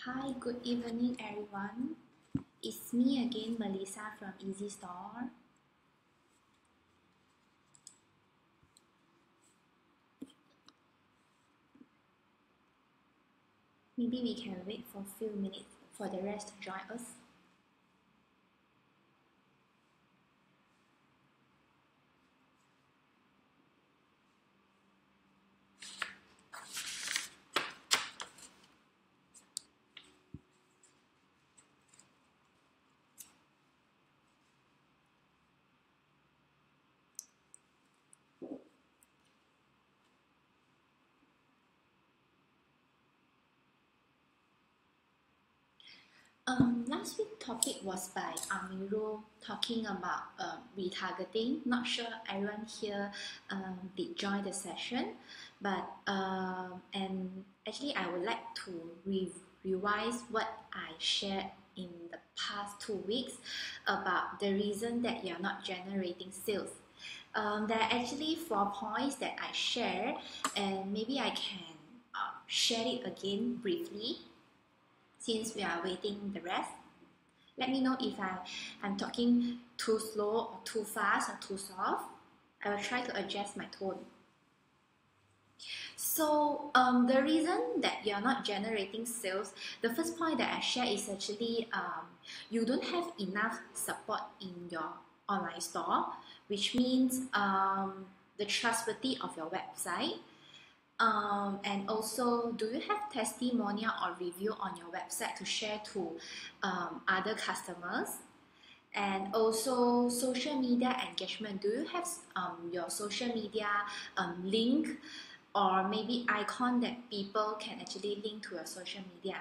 Hi, good evening everyone. It's me again, Melissa from EasyStore. Maybe we can wait for a few minutes for the rest to join us. Last week topic was by Amiro talking about retargeting. Not sure everyone here did join the session, but and actually I would like to revise what I shared in the past 2 weeks about the reason that you're not generating sales. There are actually 4 points that I shared, and maybe I can share it again briefly since we are waiting the rest. Let me know if I'm talking too slow or too fast or too soft. I will try to adjust my tone. So the reason that you're not generating sales, the first point that I share is actually you don't have enough support in your online store, which means the trustworthy of your website. And also, do you have testimonial or review on your website to share to other customers? And also social media engagement. Do you have your social media link or maybe icon that people can actually link to your social media?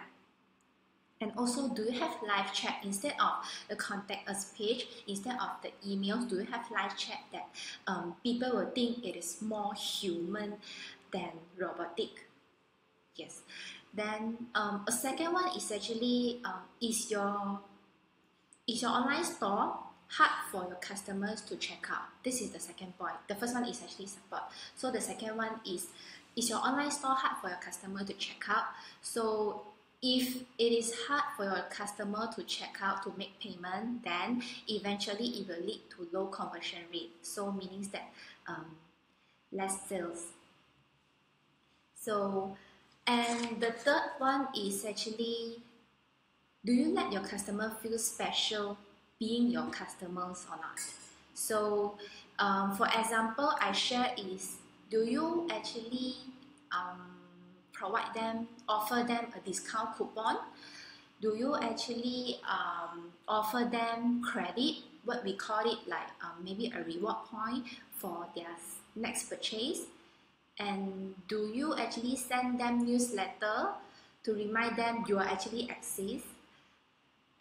And also, do you have live chat instead of the contact us page, instead of the emails? Do you have live chat that people will think it is more human than robotic? Yes. Then a second one is actually is your online store hard for your customers to check out? This is the second point. The first one is actually support. So the second one is your online store hard for your customer to check out? So if it is hard for your customer to check out, to make payment, then eventually it will lead to low conversion rate. So meaning that less sales. So, and the third one is actually, do you let your customer feel special being your customers or not? So, for example, I share is, do you actually offer them a discount coupon? Do you actually offer them credit, what we call it, like maybe a reward point for their next purchase? And do you actually send them newsletter to remind them you are actually exist?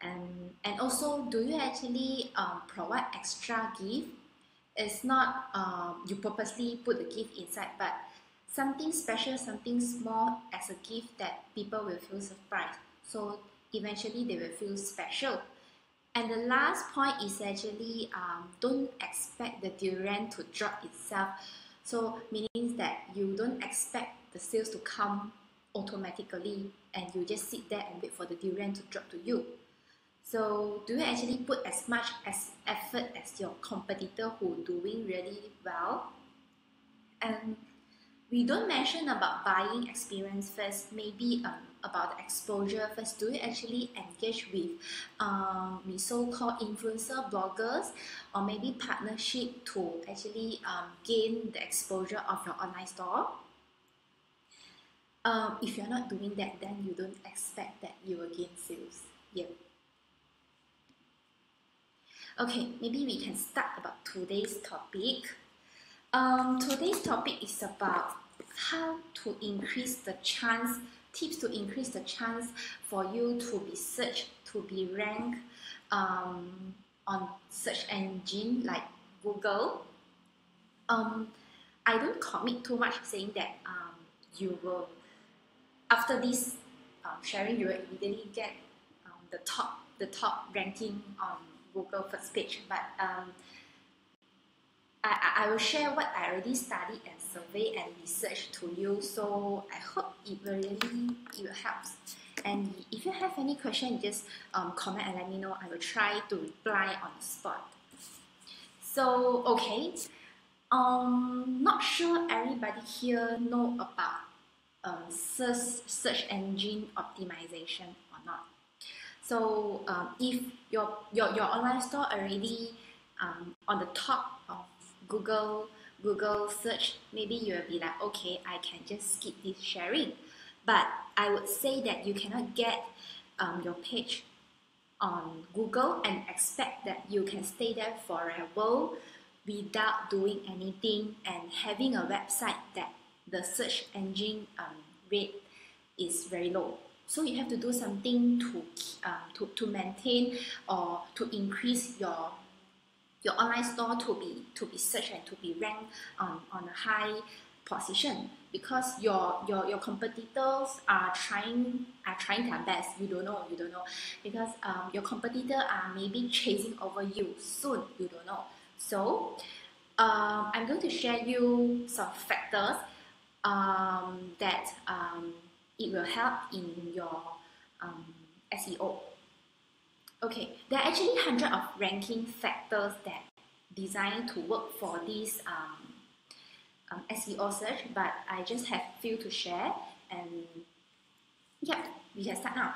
And also, do you actually provide extra gift? It's not you purposely put the gift inside, but something special, something small as a gift that people will feel surprised. So eventually they will feel special. And the last point is actually don't expect the durian to drop itself. So meaning that you don't expect the sales to come automatically and you just sit there and wait for the durian to drop to you. So do you actually put as much as effort as your competitor who doing really well? And we don't mention about buying experience first, maybe about the exposure first. Do you actually engage with so-called influencer bloggers or maybe partnership to actually gain the exposure of your online store? If you're not doing that, then you don't expect that you will gain sales. Yep. Okay, maybe we can start about today's topic. Today's topic is about how to increase the chance, tips to increase the chance for you to be searched, to be ranked on search engine like Google. I don't commit too much saying that you will, after this sharing, you will immediately get the top ranking on Google first page, but I will share what I already studied and surveyed and researched to you, so I hope it will help. And if you have any question, just comment and let me know. I will try to reply on the spot. So, okay, not sure everybody here know about search engine optimization or not. So if your online store already on the top of Google search, maybe you'll be like, okay, I can just skip this sharing. But I would say that you cannot get your page on Google and expect that you can stay there forever without doing anything and having a website that the search engine rate is very low. So you have to do something to maintain or to increase your online store to be searched and to be ranked on a high position, because your competitors are trying their best. You don't know because your competitor are maybe chasing over you soon. You don't know. So I'm going to share you some factors that it will help in your SEO. Okay, there are actually hundreds of ranking factors that designed to work for this SEO search, but I just have few to share, and yeah, we can start now.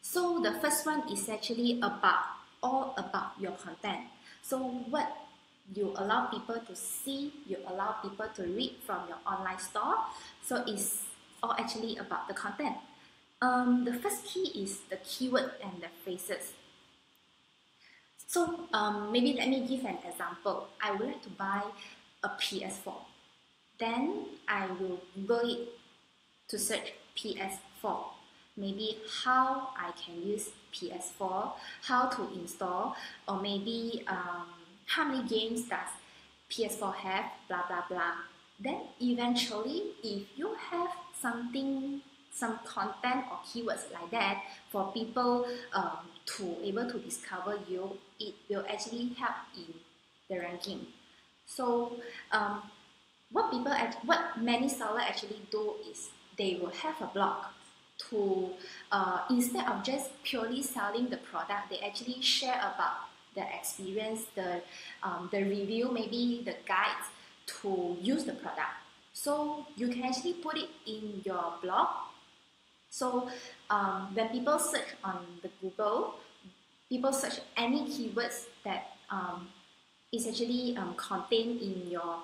So the first one is actually all about your content. So what you allow people to see, you allow people to read from your online store. So it's all actually about the content. The first key is the keyword and the phrases. So maybe let me give an example. I would like to buy a PS4. Then I will Google it to search PS4. Maybe how I can use PS4, how to install, or maybe how many games does PS4 have, blah blah blah. Then eventually, if you have some content or keywords like that for people to able to discover you, it will actually help in the ranking. So what many sellers actually do is they will have a blog to instead of just purely selling the product, they actually share about the experience, the review, maybe the guides to use the product. So you can actually put it in your blog. So when people search on the Google, people search any keywords that is actually contained in your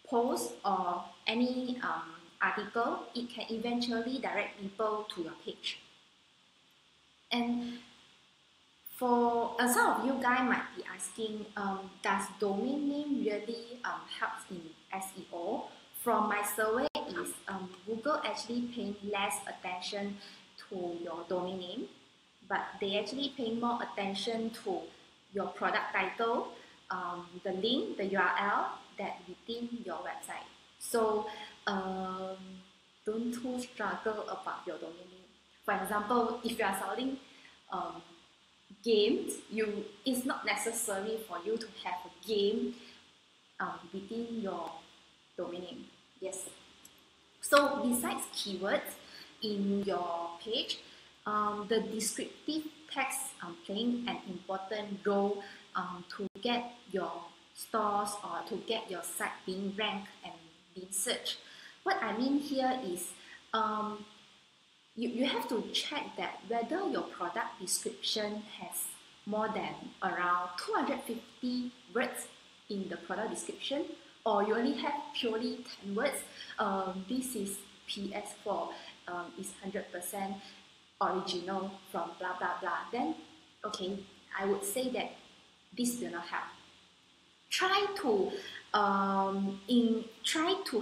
post or any article, it can eventually direct people to your page. And for some of you guys might be asking, does domain name really help in SEO? From my survey is Google actually paying less attention to your domain name, but they actually pay more attention to your product title, the link, the URL that within your website. So don't too struggle about your domain name. For example, if you are selling games, it's not necessary for you to have a game within your domain name. Yes. So besides keywords in your page, the descriptive text playing an important role to get your stores or to get your site being ranked and being searched. What I mean here is you have to check that whether your product description has more than around 250 words in the product description, or you only have purely 10 words. This is PS4, is 100% original from blah blah blah. Then, okay, I would say that this will not help. Try to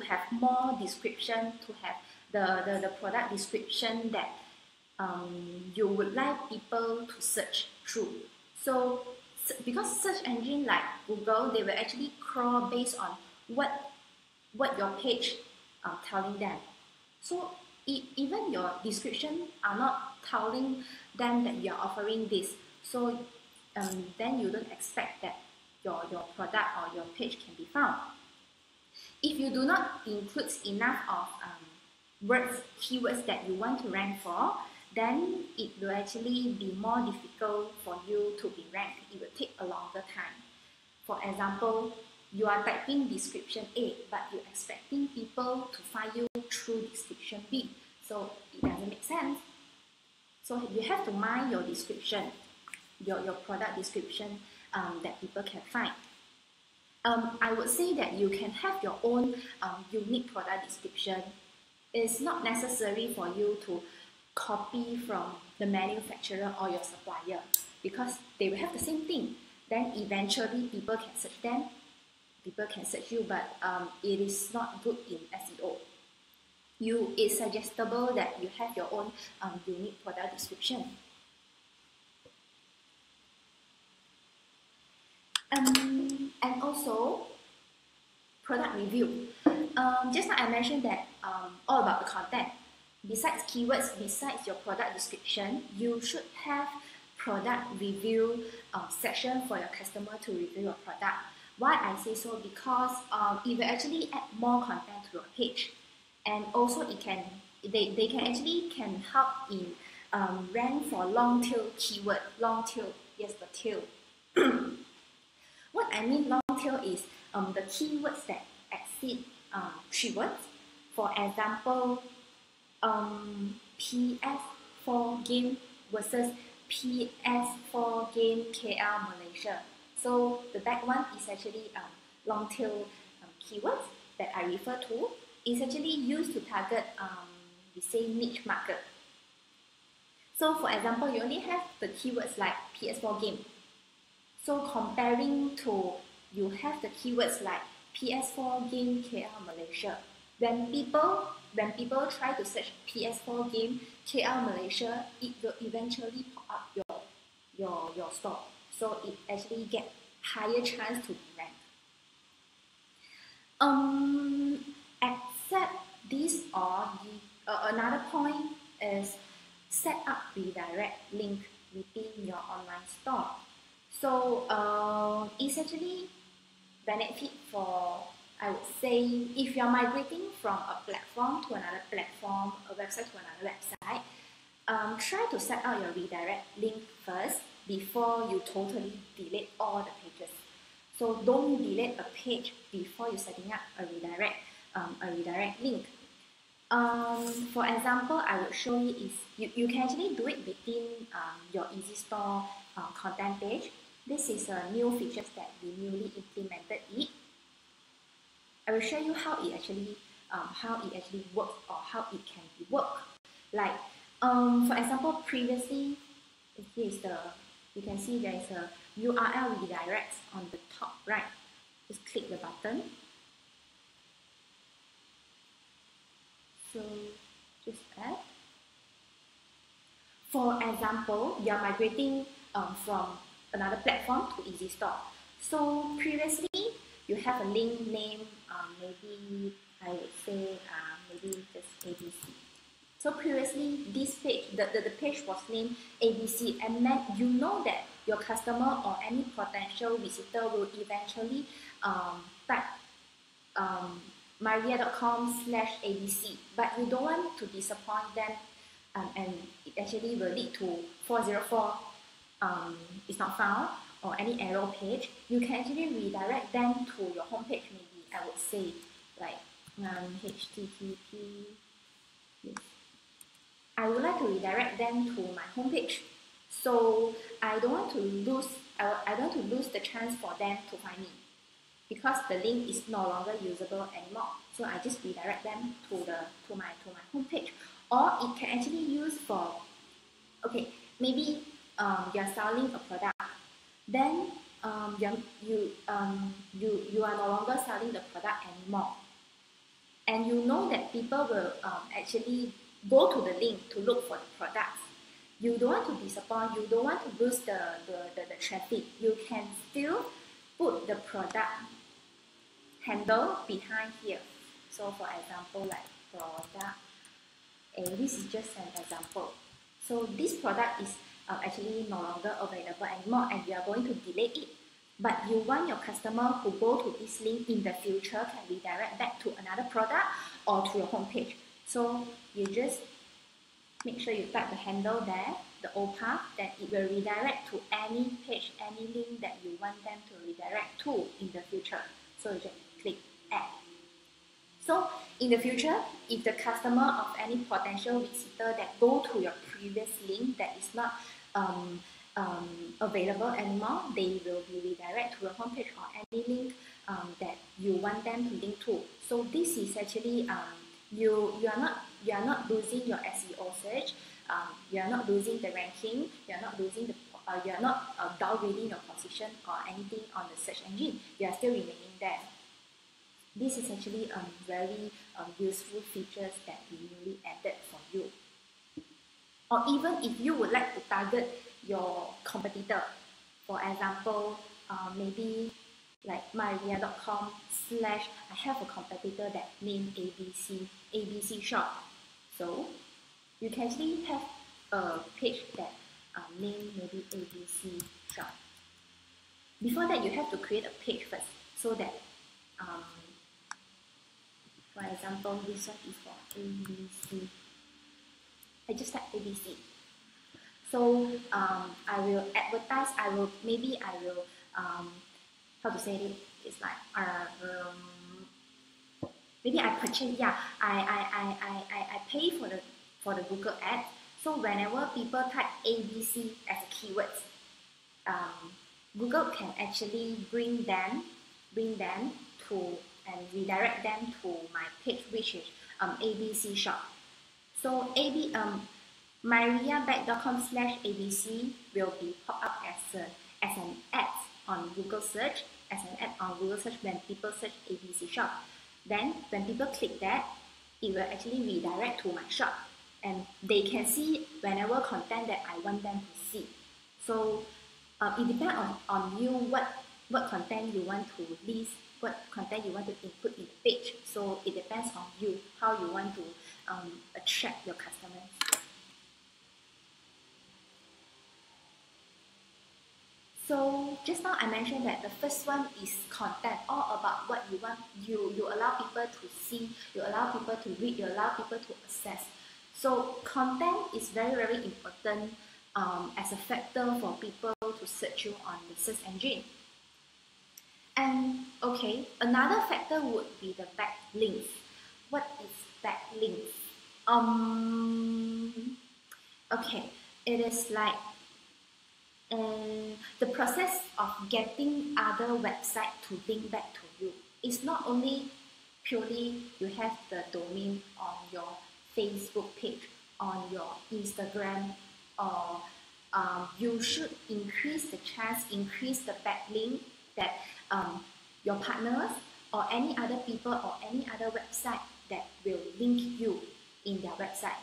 have more description, to have the product description that you would like people to search through. So because search engine like Google, they will actually crawl based on what your page telling them. So even your description are not telling them that you are offering this. So then you don't expect that your product or your page can be found. If you do not include enough of words, keywords that you want to rank for, then it will actually be more difficult for you to be ranked. It will take a longer time. For example, you are typing description A, but you're expecting people to find you through description B. So it doesn't make sense. So you have to mind your description, your product description that people can find. I would say that you can have your own unique product description. It's not necessary for you to copy from the manufacturer or your supplier because they will have the same thing. Then eventually people can search them, people can search you, but it is not good in SEO. It's suggestible that you have your own unique product description. And also, product review. Just like I mentioned that all about the content. Besides keywords, besides your product description, you should have product review section for your customer to review your product. Why I say so? Because it will actually add more content to your page, and also they can actually help in rank for long tail keyword. Long tail, yes, the tail. What I mean long tail is the keywords that exceed 3 words. For example, PS4 game versus PS4 game KL Malaysia. So the back one is actually long tail keywords that I refer to. It's actually used to target the same niche market. So for example, you only have the keywords like PS4 game. So comparing to you have the keywords like PS4 game KL Malaysia. When people try to search PS4 game KL Malaysia, it will eventually pop up your store. So it actually get higher chance to be ranked. Except this another point is set up redirect link within your online store. So it's actually benefit for, I would say, if you're migrating from a platform to another platform, a website to another website, try to set out your redirect link first before you totally delete all the pages. So don't delete a page before you're setting up a redirect link. For example, I would show you is you can actually do it within your EasyStore content page. This is a new feature that we newly implemented it. I will show you how it actually works or how it can be worked. Like for example, previously you can see there is a URL redirect on the top right. Just click the button. So just add. For example, you are migrating from another platform to EasyStore. So previously you have a link name, maybe I would say maybe just ABC. So previously this page, the page was named ABC, and then you know that your customer or any potential visitor will eventually type maria.com/ABC, but you don't want to disappoint them, and it actually will lead to 404 is not found or any error page. You can actually redirect them to your homepage. Maybe I would say like HTTP. Yes. I would like to redirect them to my homepage. So I don't want to lose the chance for them to find me, because the link is no longer usable anymore. So I just redirect them to my homepage. Or it can actually use for, okay, maybe you're selling a product, then you are no longer selling the product anymore, and you know that people will actually go to the link to look for the products. You don't want to disappoint, you don't want to lose the traffic. You can still put the product handle behind here. So for example, like product A, this is just an example. So this product is actually no longer available anymore, and you are going to delete it. But you want your customer who go to this link in the future can redirect back to another product or to your homepage. So you just make sure you type the handle there, the old path, then it will redirect to any page, any link that you want them to redirect to in the future. So you just click add. So in the future, if the customer of any potential visitor that go to your previous link that is not available anymore, they will be redirected to a homepage or any link that you want them to link to. So this is actually you are not losing your SEO search. You are not losing the ranking. You are not losing the you are not downgrading your position or anything on the search engine. You are still remaining there. This is actually very useful features that we newly added for you. Or even if you would like to target your competitor, for example, maybe like maria.com/ I have a competitor that named ABC shop. So you can actually have a page that named maybe ABC shop. Before that, you have to create a page first so that for example, this one is for ABC. I just type ABC. So I will advertise. Maybe I will how to say it? It's like maybe I purchase. Yeah, I pay for the Google Ads. So whenever people type ABC as a keyword, Google can actually bring them to and redirect them to my page, which is ABC shop. So mariabag.com/ABC will be pop up as an ad on Google search, when people search ABC shop. Then when people click that, it will actually redirect to my shop, and they can see whenever content that I want them to see. So it depends on you what content you want to list, what content you want to input in the page. So it depends on you how you want to attract your customers. So just now I mentioned that the first one is content, all about what you want. You allow people to see, you allow people to read, you allow people to access. So content is very, very important as a factor for people to search you on the search engine. And okay, another factor would be the backlinks. What is backlinks? Okay, it is like the process of getting other websites to link back to you. It's not only purely you have the domain on your Facebook page, on your Instagram, or you should increase the chance, increase the backlink that your partners or any other people or any other website that will link you in their website.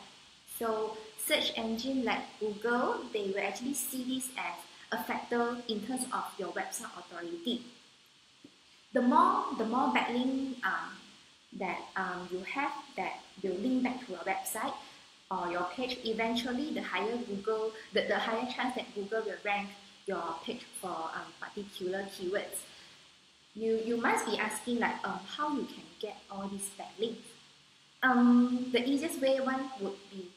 So search engine like Google, they will actually see this as a factor in terms of your website authority. The more backlink that you have that will link back to your website or your page, eventually the higher the higher chance that Google will rank your page for particular keywords. You must be asking like how you can get all these backlinks. The easiest way one would be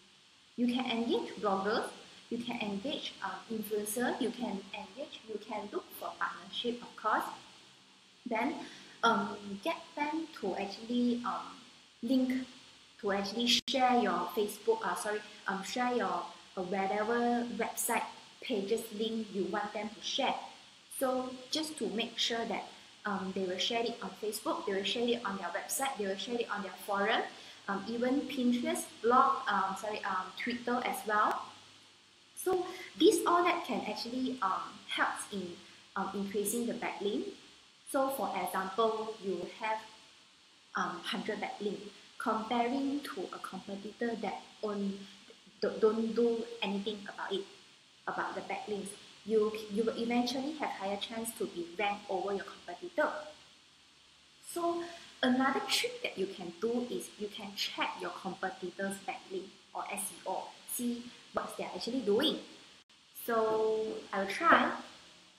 you can engage bloggers, you can engage influencers, you can look for partnership, of course. Then get them to actually link, to actually share your Facebook, share your whatever website pages link you want them to share. So just to make sure that they will share it on Facebook, they will share it on their website, they will share it on their forum, even Pinterest, blog, Twitter as well. So this all that can actually help in increasing the backlink. So for example, you have 100 backlink comparing to a competitor that don't do anything about the backlinks. You will eventually have higher chance to be ranked over your competitor. So another trick that you can do is you can check your competitors' backlink or SEO, see what they're actually doing. So I'll try.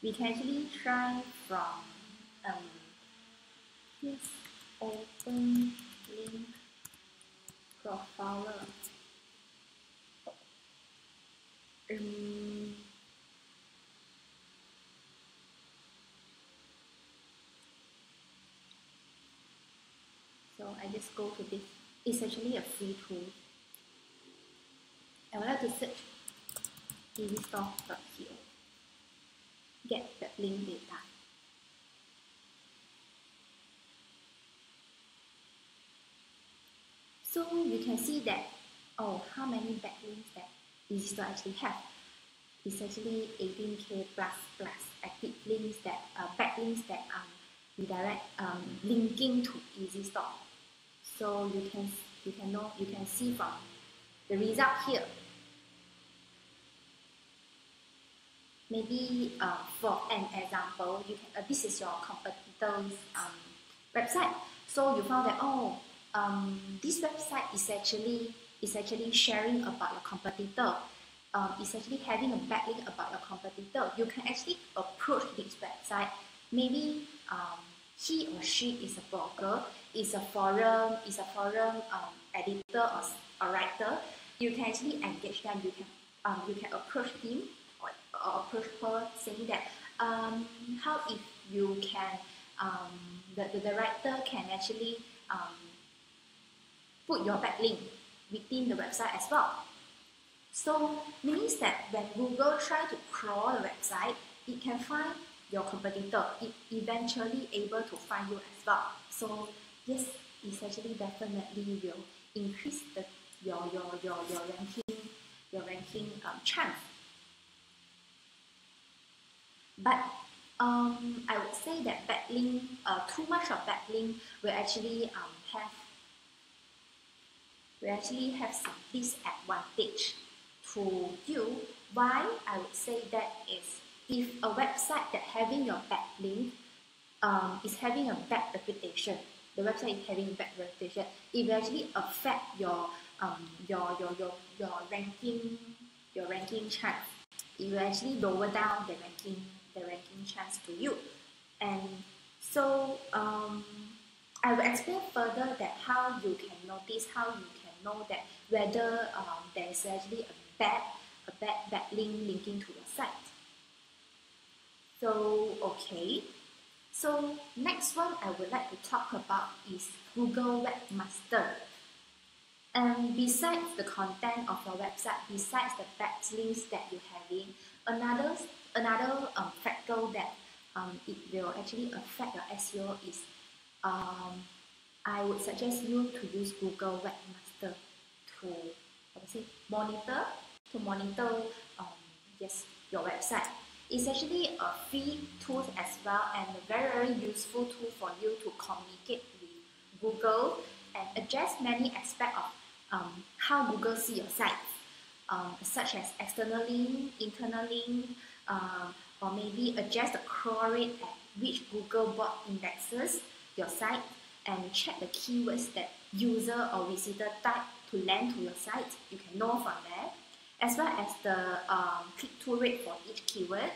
We can actually try from this open link profiler. Um, so I just go to this. It's actually a free tool. I would like to search EasyStore.co. Get the link data. So you can see that, oh, how many backlinks that EasyStore actually have. It's actually 18K plus active links that backlinks that redirect linking to EasyStore. So you can see from the result here. Maybe for an example, you can this is your competitor's website. So you found that, oh, this website is actually sharing about your competitor. It's actually having a backlink about your competitor. You can actually approach this website. Maybe he or she is a blogger, is a forum editor or writer. You can actually engage them. You can approach him or approach her, saying that how if you can the writer can actually put your backlink within the website as well. So means that when Google try to crawl the website, it can find your competitor. It eventually able to find you as well. So yes, it's actually definitely will increase your ranking chance. But I would say that backlink, too much of backlink will actually have some disadvantage to you. Why I would say that is, if a website that having your backlink is having a bad reputation, the website is having a bad reputation, it will actually affect your ranking chance. It will actually lower down the ranking chance to you. And so I will explain further that how you can notice, how you can know that whether there is actually a bad backlink linking to your site. So okay, so next one I would like to talk about is Google Webmaster. And besides the content of your website, besides the backlinks that you're having, another factor that it will actually affect your SEO is I would suggest you to use Google Webmaster to monitor yes, your website. It's actually a free tool as well, and a very useful tool for you to communicate with Google and adjust many aspects of how Google see your site, such as external link, internal link, or maybe adjust the crawl rate at which Google bot indexes your site, and check the keywords that user or visitor type to land to your site. You can know from there, as well as the click-through rate for each keyword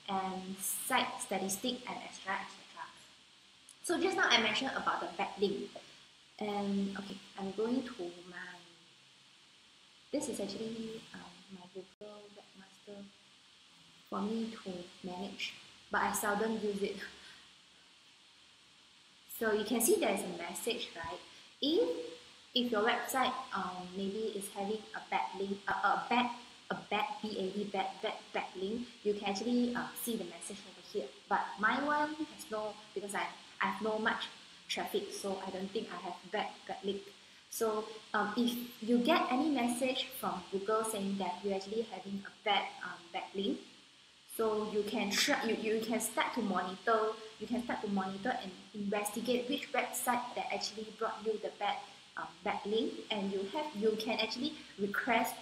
and site statistic and etc. So just now I mentioned about the backlink, and okay, I'm going to my. This is actually my Google Webmaster for me to manage, but I seldom use it. So you can see there is a message, right? If your website maybe is having a backlink, bad link, you can actually see the message over here. But my one has no, because I have no much traffic, so I don't think I have bad link. So if you get any message from Google saying that you're actually having a backlink, so you can you can start to monitor. You can start to monitor and investigate which website that actually brought you the backlink, and you can actually request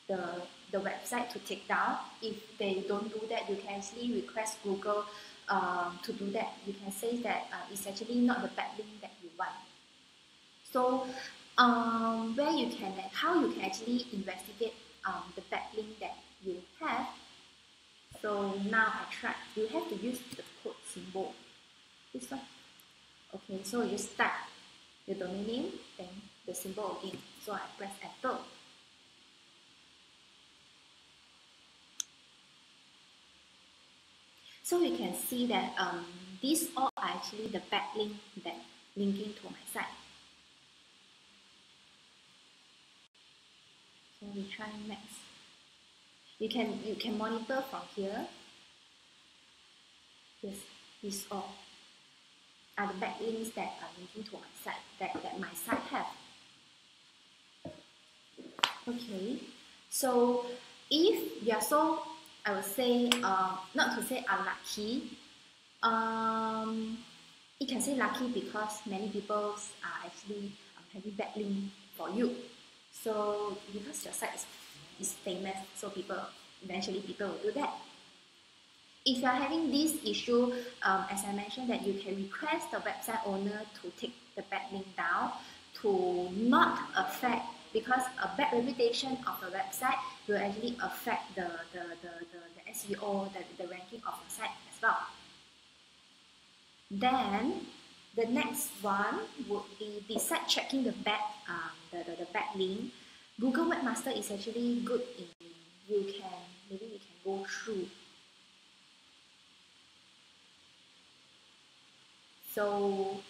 the website to take down. If they don't do that, you can actually request Google to do that. You can say that it's actually not the backlink that you want. So how you can actually investigate the backlink that you have. So now I try. You have to use the code symbol. This one. Okay, so you start the domain name, then the symbol again. So I press enter. So you can see that these all are actually the backlink that linking to my site. So we try next. You can monitor from here. Yes, these all are the backlinks that are linking to my site that my site have. Okay, so if you are so, I would say, not to say unlucky, you can say lucky because many people are actually having backlink for you. So because your site is famous, so eventually people will do that. If you are having this issue, as I mentioned, that you can request the website owner to take the backlink down to not affect, because a bad reputation of a website will actually affect the SEO, the ranking of the site as well. Then the next one would be, besides checking the backlink, Google Webmaster is actually good in, maybe we can go through. So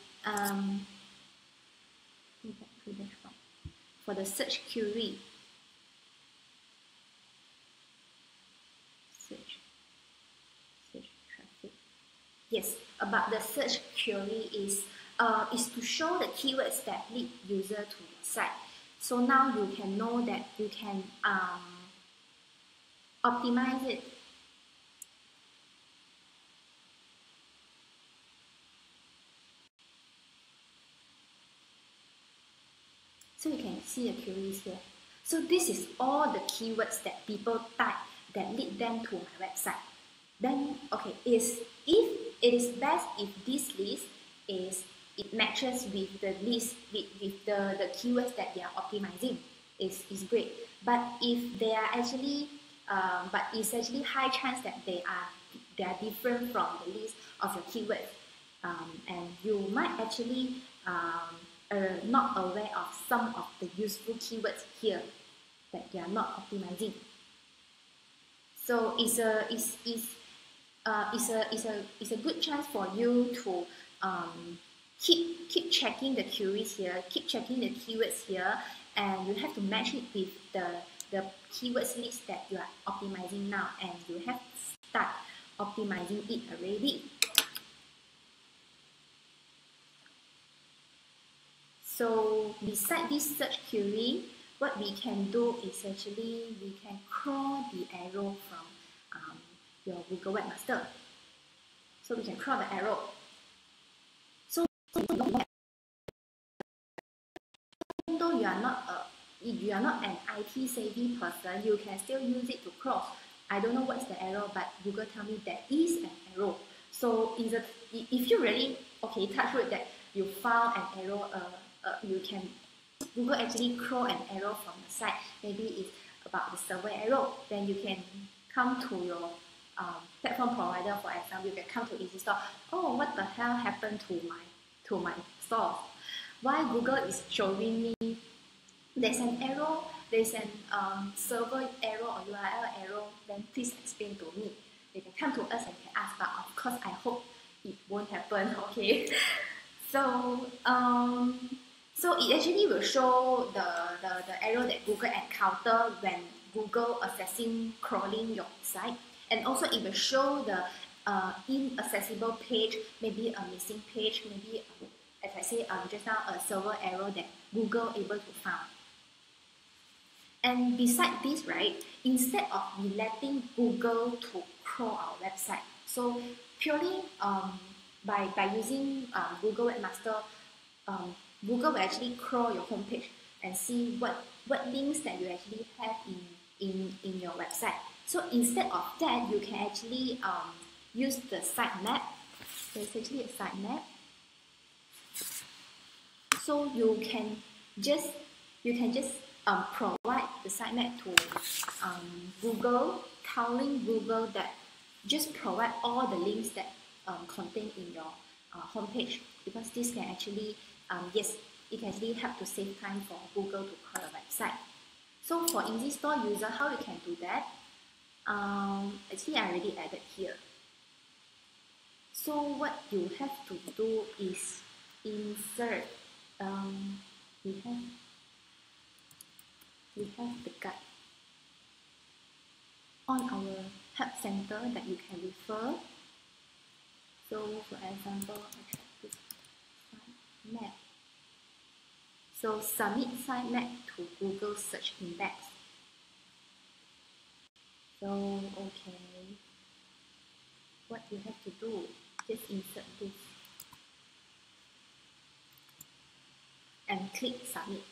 for the search query, search traffic. Yes, about the search query is to show the keywords that lead user to your site. So now you can know that you can optimize it. So you can see the queries here. So this is all the keywords that people type that lead them to my website. Then, okay, if it is best if this list it matches with the list with the keywords that they are optimizing, is great. But if they are actually but it's actually high chance that they are different from the list of your keywords, and you might actually not aware of some of the useful keywords here that they are not optimizing. So it's a good chance for you to keep checking the queries here, keep checking the keywords here, and you have to match it with the keywords list that you are optimizing now, and you have to start optimizing it already. So beside this search query, what we can do is actually we can crawl the arrow from your Google Webmaster. So we can crawl the arrow. So even though you are not an IT savvy person, you can still use it to crawl. I don't know what's the arrow, but Google tell me there is an arrow. So if you really touch wood that you found an arrow, you can Google actually crawl an arrow from the site. Maybe it's about the server arrow. Then you can come to your platform provider, for example. You can come to EasyStore. Oh, what the hell happened to my store? Why Google is showing me there's an arrow, there's an server error or URL error? Then please explain to me. You can come to us and can ask, but of course I hope it won't happen. Okay. So so it actually will show the error that Google encounter when Google assessing crawling your site, and also it will show the inaccessible page, maybe a missing page, maybe as I say just now, a server error that Google able to find. And beside this, right, instead of letting Google to crawl our website, so purely by using Google Webmaster, Google will actually crawl your homepage and see what links that you actually have in your website. So instead of that, you can actually use the sitemap. So it's actually a sitemap. So you can just provide the sitemap to Google, telling Google that just provide all the links that contained in your homepage, because this can actually yes, it can actually help to save time for Google to crawl your website. So for EasyStore user, how you can do that? Actually, I already added here. So what you have to do is insert. Um, we have the guide on our help center that you can refer. So for example, I try this site map. So submit site map to Google search index. So okay, what you have to do, just insert this and click submit.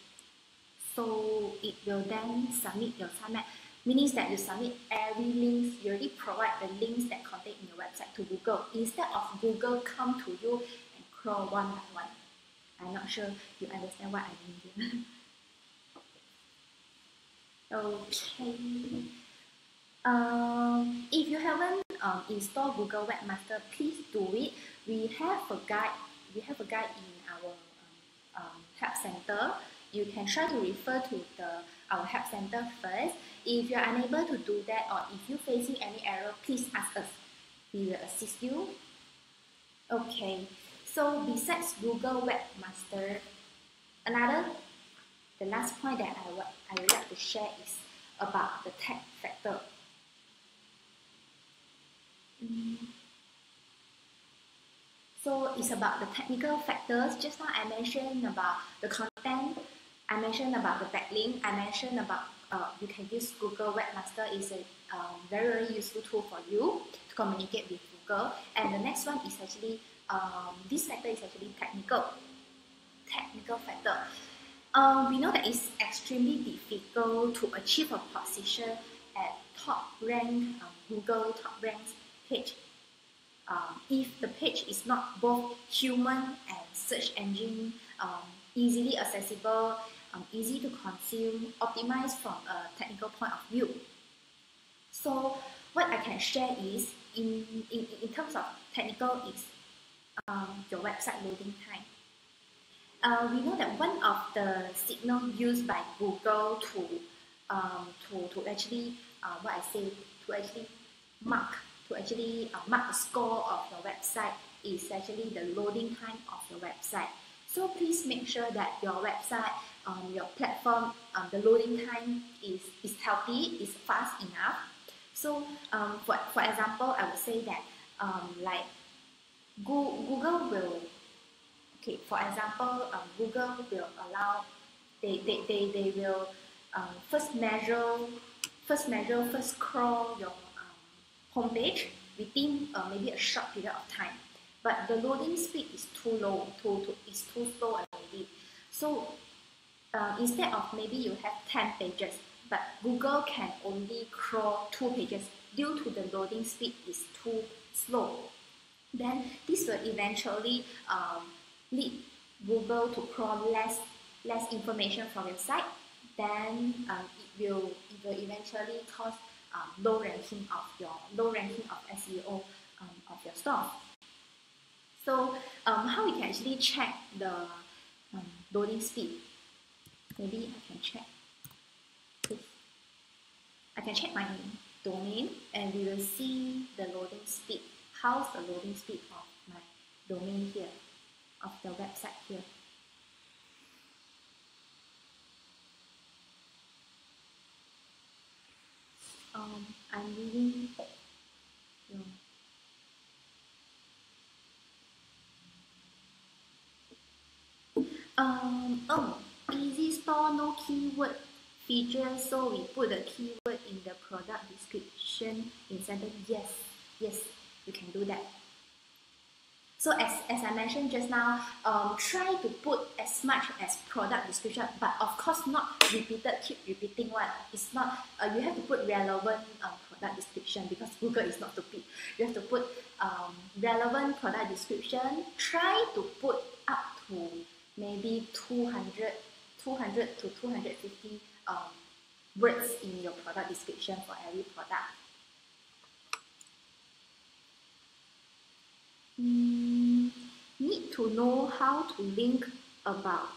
So it will then submit your sitemap, meaning that you submit every links, you already provide the links that contain in your website to Google, instead of Google come to you and crawl one by one. I'm not sure you understand what I mean here. Okay. If you haven't installed Google Webmaster, please do it. We have a guide. We have a guide in our help center. You can try to refer to our help center first. If you are unable to do that, or if you're facing any error, please ask us. We will assist you. Okay. So besides Google Webmaster, the last point that I would like to share is about the tech factor. So it's about the technical factors. Just now I mentioned about the content, I mentioned about the backlink, I mentioned about you can use Google Webmaster. Is a very, very useful tool for you to communicate with Google. And the next one is actually, this factor is actually technical factor. We know that it's extremely difficult to achieve a position at top rank Google top ranked page if the page is not both human and search engine easily accessible, easy to consume, optimized from a technical point of view. So what I can share is in terms of technical is your website loading time. We know that one of the signals used by Google to actually what I say to actually mark the score of your website is actually the loading time of your website. So please make sure that your website, your platform, the loading time is healthy, is fast enough. So for example, I would say that like Google will, okay, for example, Google will allow, they will first crawl your homepage within maybe a short period of time, but the loading speed is too low, is too slow already. So instead of maybe you have 10 pages, but Google can only crawl 2 pages due to the loading speed is too slow. Then this will eventually lead Google to crawl less information from your site. Then it will eventually cause low ranking of SEO of your store. So how we can actually check the loading speed? Maybe I can check this. I can check my domain and we will see the loading speed. How's the loading speed of my domain here, of the website here? I'm reading. EasyStore no keyword feature, so we put the keyword in the product description in sentence. Yes, you can do that. So as I mentioned just now, try to put as much as product description, but of course not repeated, keep repeating one. It's not, you have to put relevant product description because Google is not stupid. You have to put relevant product description. Try to put up to maybe 200 to 250 words in your product description for every product. Need to know how to link about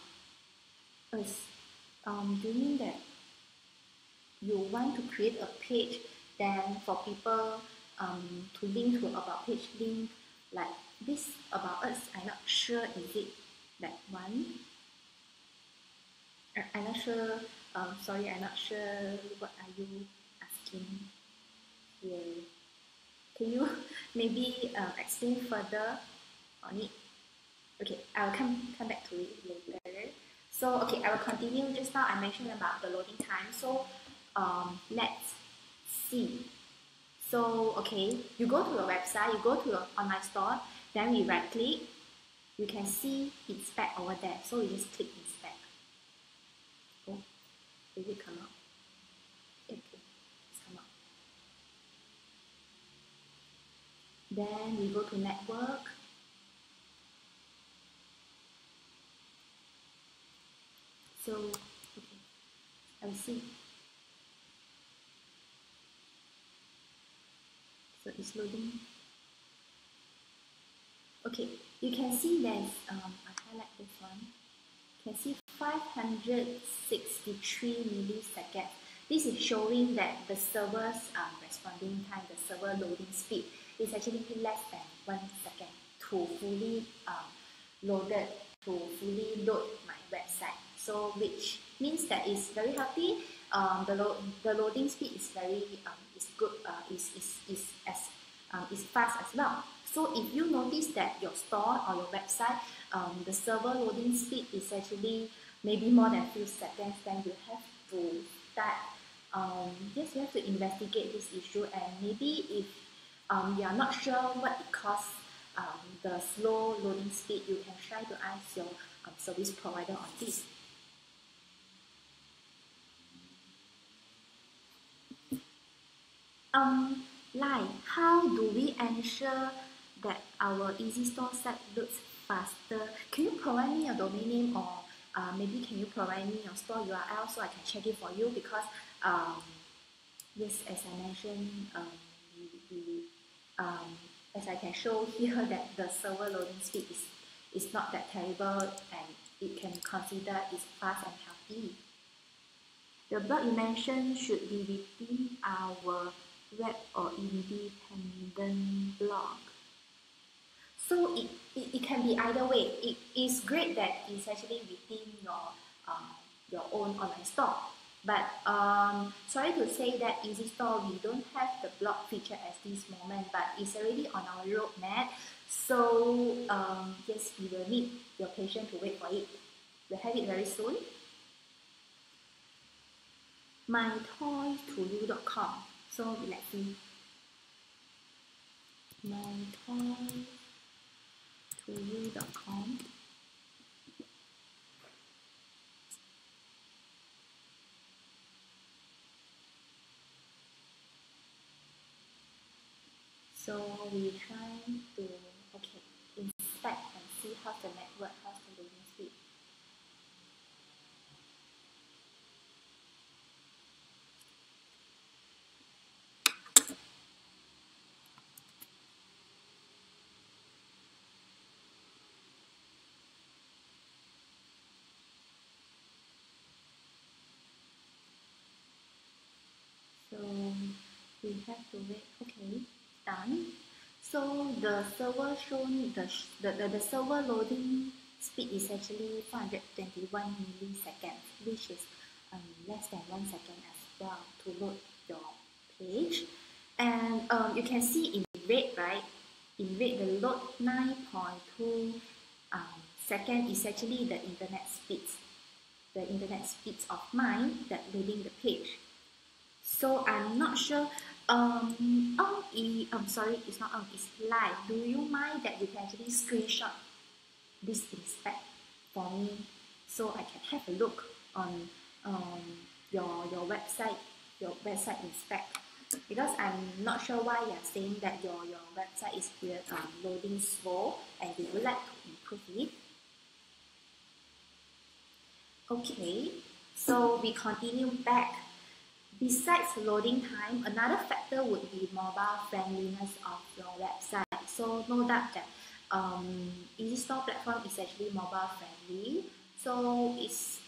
us. Do you mean that you want to create a page, then for people to link to about page, link like this about us. I'm not sure is it that one. I'm not sure. Sorry, I'm not sure what are you asking here. Can you maybe explain further on it? Okay, I'll come back to it later. So okay, I will continue. Just now I mentioned about the loading time. So let's see. So okay, you go to your website, you go to your online store, then we right click. You can see inspect over there. So we just click inspect. Oh, did it come out? Okay, it's come out. Then we go to network. So okay, I'll see. So it's loading. Okay, you can see there's I highlight this one. You can see 563 milliseconds. This is showing that the server's responding time, the server loading speed is actually less than 1 second to fully loaded, to fully load my website. So which means that it's very healthy. The loading speed is very is good. Is fast as well. So if you notice that your store or your website, the server loading speed is actually maybe more than a few seconds, then you have to start. Yes, you have to investigate this issue, and maybe if you are not sure what it costs, the slow loading speed, you can try to ask your service provider on this. Like, how do we ensure that our EasyStore site looks faster? Can you provide me your domain name, or maybe can you provide me your store URL so I can check it for you? Because yes, as I mentioned, as I can show here that the server loading speed is not that terrible, and it can consider is fast and healthy. The blog you mentioned should be within our web or independent blog. So it can be either way. It is great that it's actually within your own online store. But sorry to say that EasyStore, we don't have the blog feature at this moment, but it's already on our roadmap. So yes, we will need your patience to wait for it. We'll have it very soon. mytoytouryou.com. So let's see. mytoytouryou.com. So we try to inspect and see how's the network, how's the loading speed. So we have to wait. Okay, done. So the server shown the server loading speed is actually 421 milliseconds, which is less than 1 second as well to load your page. And you can see in red, right? In red, the load 9.2 second is actually the internet speeds. The internet speeds of mine that loading the page. So I'm not sure. I'm sorry, it's not on. It's live. Do you mind that you can actually screenshot this inspect for me, so I can have a look on your website inspect? Because I'm not sure why you're saying that your website is loading slow, and we would like to improve it. Okay, so we continue back. Besides loading time, another factor would be mobile friendliness of your website. So no doubt that EasyStore platform is actually mobile friendly. So it's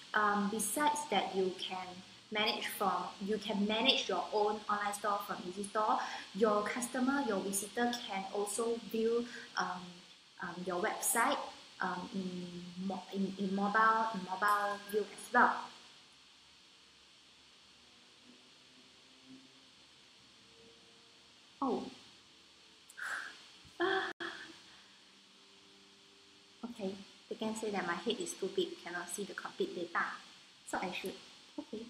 besides that you can you can manage your own online store from EasyStore. Your customer, your visitor can also view your website in mobile view as well. Oh, okay. They can say that my head is too big, cannot see the complete data. So I should, okay.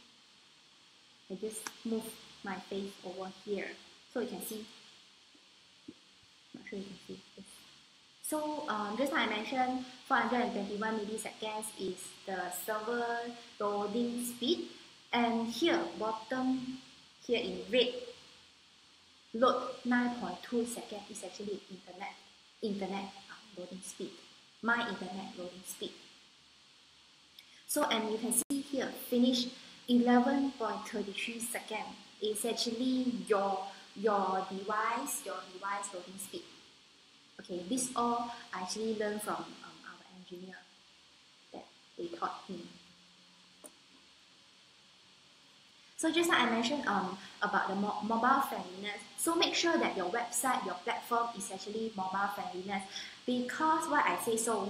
I just move my face over here so you can see. Not sure you can see. Yes. So just like I mentioned, 421 milliseconds is the server loading speed, and here bottom here in red, load 9.2 seconds is actually internet loading speed, my internet loading speed. So, and you can see here, finish 11.33 seconds is actually your device loading speed. Okay, this all I actually learned from our engineer that they taught me. So just like I mentioned about the mobile friendliness, so make sure that your website, your platform is actually mobile friendliness, because why I say so,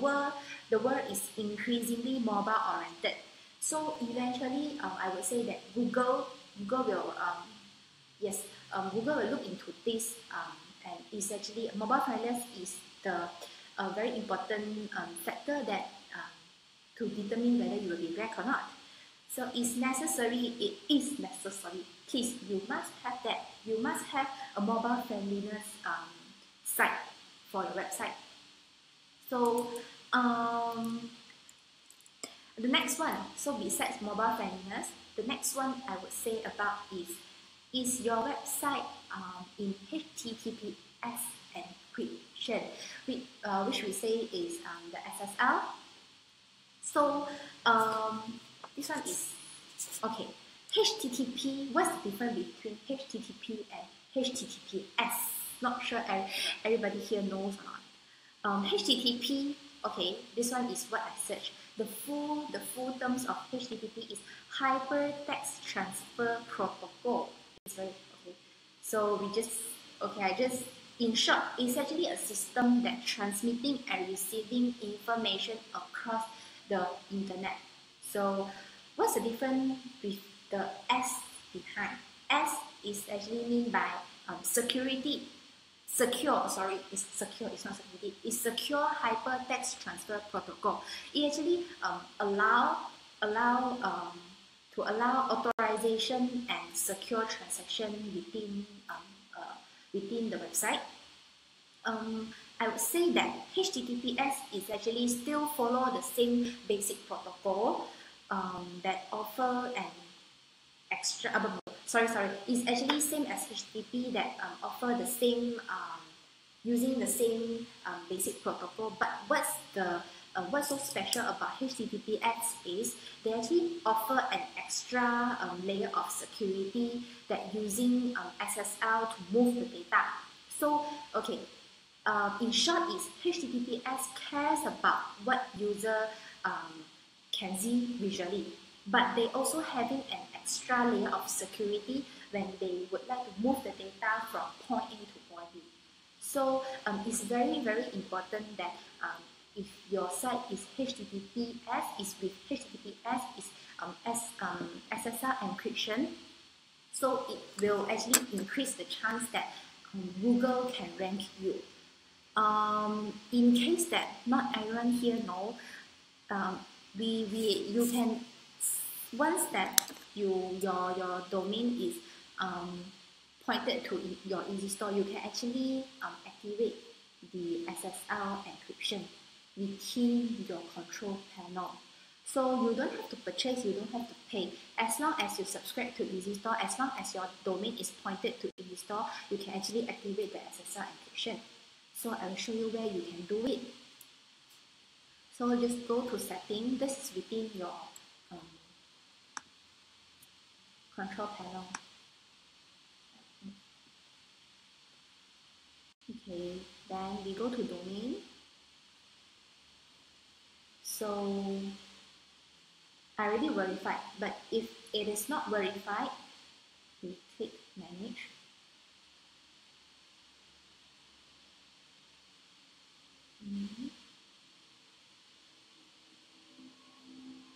the world is increasingly mobile oriented. So eventually, I would say that Google will Google will look into this, and it's actually mobile friendliness is the very important factor that to determine whether you will be ranked or not. So it's necessary, it is necessary. Please, you must have that. You must have a mobile friendliness site for your website. So the next one, so besides mobile friendliness, the next one I would say about is your website in HTTPS encryption, which we say is the SSL. So this one is, okay, HTTP, what's the difference between HTTP and HTTPS? Not sure everybody here knows or not. HTTP, okay, this one is what I searched. The full terms of HTTP is Hypertext Transfer Protocol. It's very, okay. So in short, it's actually a system that transmitting and receiving information across the internet. So what's the difference with the S behind? S is actually mean by security. It's secure, it's not security. It's secure hypertext transfer protocol. It actually allow authorization and secure transaction within the website. I would say that HTTPS is actually still follow the same basic protocol that offer an extra. It's actually same as HTTP that offer the same using the same basic protocol. But what's so special about HTTPS is they actually offer an extra layer of security that using SSL to move the data. So okay. In short, is HTTPS cares about what user can see visually, but they also having an extra layer of security when they would like to move the data from point A to point B. So it's very, very important that if your site is HTTPS, is with HTTPS, is SSL encryption, so it will actually increase the chance that Google can rank you. In case that not everyone here know, you can, once that your domain is pointed to your EasyStore, you can actually activate the SSL encryption within your control panel. So you don't have to purchase, you don't have to pay. As long as you subscribe to EasyStore, as long as your domain is pointed to EasyStore, you can actually activate the SSL encryption. So I will show you where you can do it. So just go to setting. This is within your control panel. Okay, then we go to domain. So I already verified, but if it is not verified, we click manage.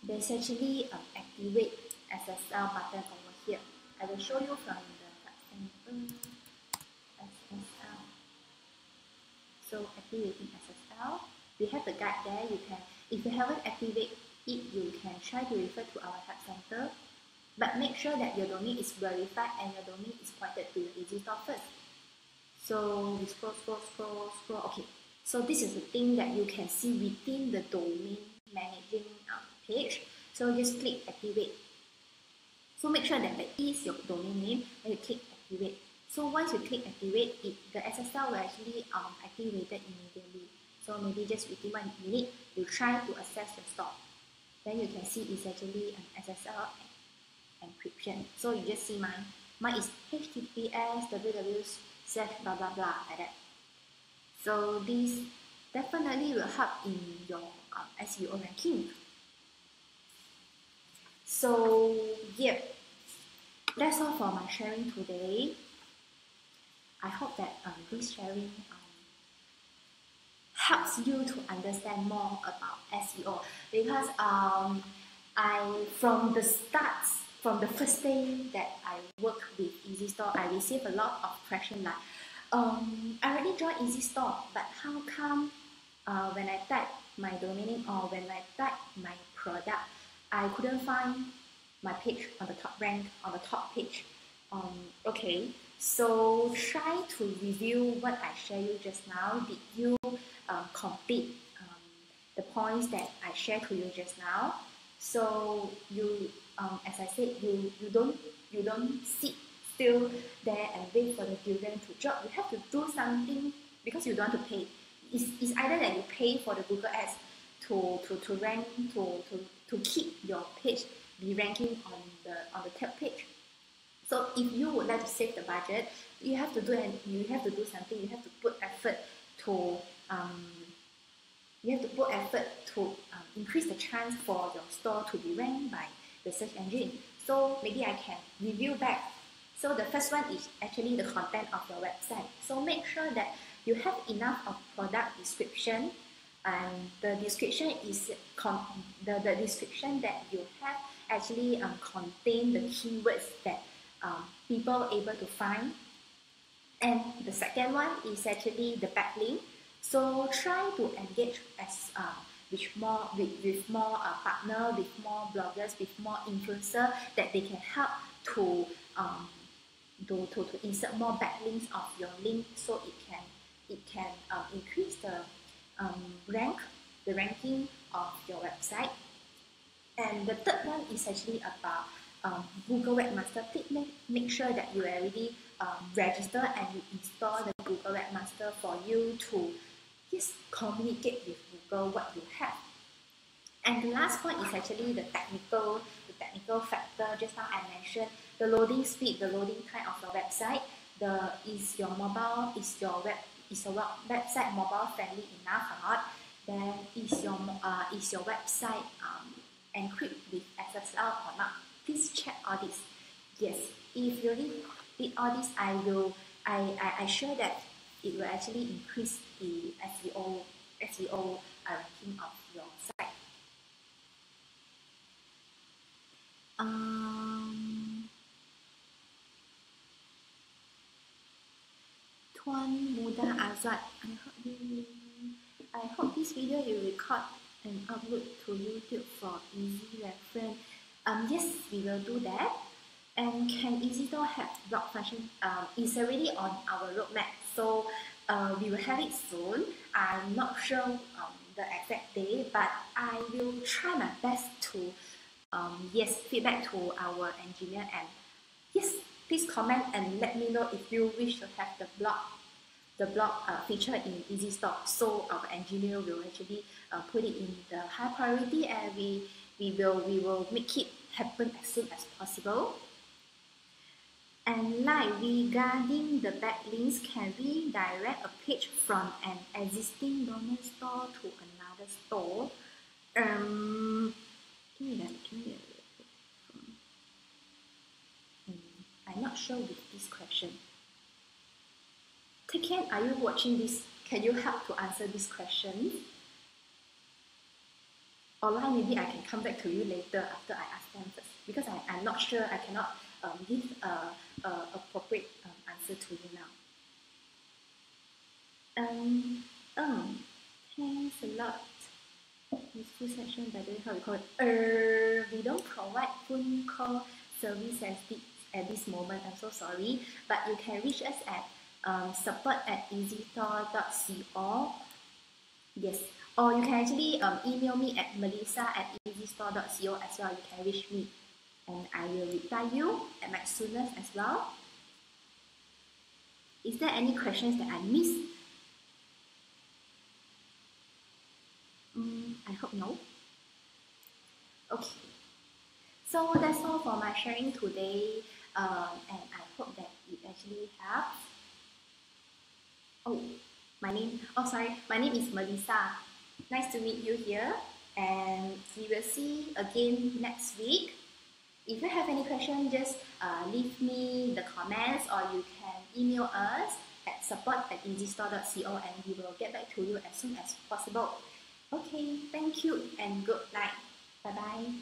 There's actually activate SSL button over here. I will show you from the center SSL. So activating SSL, we have the guide there. You can, if you haven't activated it, you can try to refer to our help center. But make sure that your domain is verified and your domain is pointed to your EasyStore first. So we scroll. Okay. So this is the thing that you can see within the domain managing page. So just click activate. So make sure that that is your domain name, then you click activate. So once you click activate, the SSL will actually activated immediately. So maybe just within 1 minute, you try to access your store. Then you can see it's actually an SSL encryption. So you just see mine. Mine is https www/ blah blah blah like that. So this definitely will help in your SEO ranking. So yeah, that's all for my sharing today. I hope that this sharing helps you to understand more about SEO, because from the start, from the first day that I worked with EasyStore, I received a lot of questions like, I already joined EasyStore, but how come when I type my domain name or when I type my product, I couldn't find my page on the top rank, on the top page? Okay, so try to review what I shared you just now. Did you complete the points that I shared to you just now? So you, as I said, you don't sit still there and wait for the durian to drop. You have to do something because you don't want to pay. It's either that you pay for the Google Ads to rank to keep your page be ranking on the top page. So if you would like to save the budget, you have to do something. You have to put effort to increase the chance for your store to be ranked by the search engine. So maybe I can review back. So the first one is actually the content of your website. So make sure that you have enough of product description, and the description is the description that you have actually contain the keywords that people are able to find. And the second one is actually the backlink. So try to engage with more partner, with more bloggers, with more influencer, that they can help to insert more backlinks of your link, so it can increase the ranking of your website. And the third one is actually about Google Webmaster. Please make sure that you already register and you install the Google Webmaster for you to just communicate with Google what you have. And the last point is actually the technical factor. Just now I mentioned the loading speed, the loading time of your website. Is your website mobile friendly enough or not? Then is your website encrypt with SSL or not? Please check all this. Yes, if you really did all this, I sure that it will actually increase the SEO ranking of your site. Tuan Muda Azad, I hope this video you record and upload to YouTube for easy reference. Yes, we will do that. And can EasyStore have blog function? It's already on our roadmap, so we will have it soon. I'm not sure the exact day, but I will try my best to feedback to our engineer, and yes, please comment and let me know if you wish to have the blog feature in EasyStore. So our engineer will actually put it in the high priority, and we will make it happen as soon as possible. And regarding the backlinks, can we direct a page from an existing domain store to another store? I'm not sure with this question. Tekken, are you watching this? Can you help to answer this question? Online, maybe I can come back to you later after I ask them first because I'm not sure. I cannot give a appropriate answer to you now. Thanks a lot. Useful section, by the way, how we call it? We don't provide phone call service at this moment. I'm so sorry, but you can reach us at support@easystore.co. Yes, or you can actually email me at melissa@easystore.co as well. You can reach me, and I will reply you at my soonest as well. Is there any questions that I missed? I hope no. Okay. So that's all for my sharing today, and I hope that it actually helps. Oh, my name is Melissa. Nice to meet you here, and we will see again next week. If you have any questions, just leave me the comments, or you can email us at support@easystore.co, and we will get back to you as soon as possible. Okay, thank you and good night. Bye bye.